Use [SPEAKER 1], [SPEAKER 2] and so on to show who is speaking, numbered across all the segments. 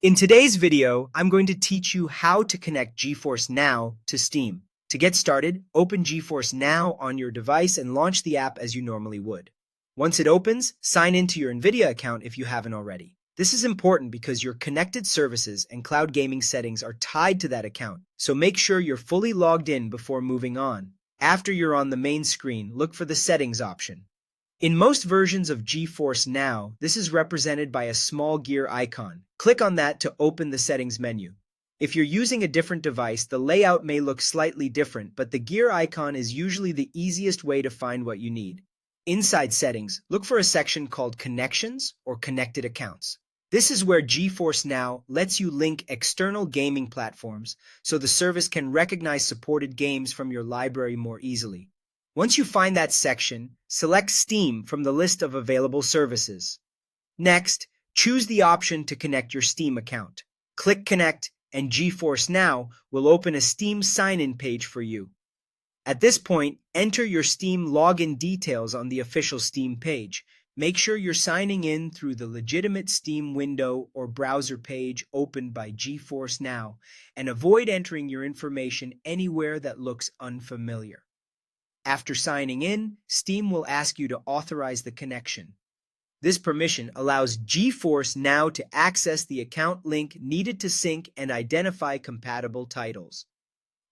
[SPEAKER 1] In today's video, I'm going to teach you how to connect GeForce Now to Steam. To get started, open GeForce Now on your device and launch the app as you normally would. Once it opens, sign into your NVIDIA account if you haven't already. This is important because your connected services and cloud gaming settings are tied to that account, so make sure you're fully logged in before moving on. After you're on the main screen, look for the Settings option. In most versions of GeForce Now, this is represented by a small gear icon. Click on that to open the settings menu. If you're using a different device, the layout may look slightly different, but the gear icon is usually the easiest way to find what you need. Inside Settings, look for a section called Connections or Connected Accounts. This is where GeForce Now lets you link external gaming platforms so the service can recognize supported games from your library more easily. Once you find that section, select Steam from the list of available services. Next, choose the option to connect your Steam account. Click Connect, and GeForce Now will open a Steam sign-in page for you. At this point, enter your Steam login details on the official Steam page. Make sure you're signing in through the legitimate Steam window or browser page opened by GeForce Now, and avoid entering your information anywhere that looks unfamiliar. After signing in, Steam will ask you to authorize the connection. This permission allows GeForce Now to access the account link needed to sync and identify compatible titles.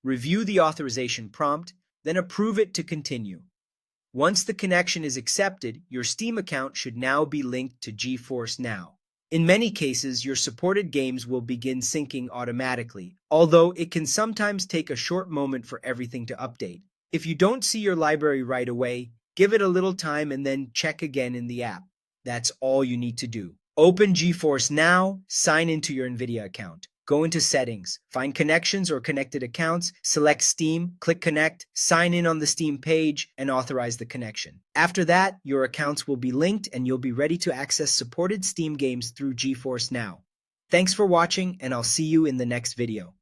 [SPEAKER 1] Review the authorization prompt, then approve it to continue. Once the connection is accepted, your Steam account should now be linked to GeForce Now. In many cases, your supported games will begin syncing automatically, although it can sometimes take a short moment for everything to update. If you don't see your library right away, give it a little time and then check again in the app. That's all you need to do. Open GeForce Now, sign into your NVIDIA account. Go into Settings, find Connections or Connected Accounts, select Steam, click Connect, sign in on the Steam page, and authorize the connection. After that, your accounts will be linked and you'll be ready to access supported Steam games through GeForce Now. Thanks for watching, and I'll see you in the next video.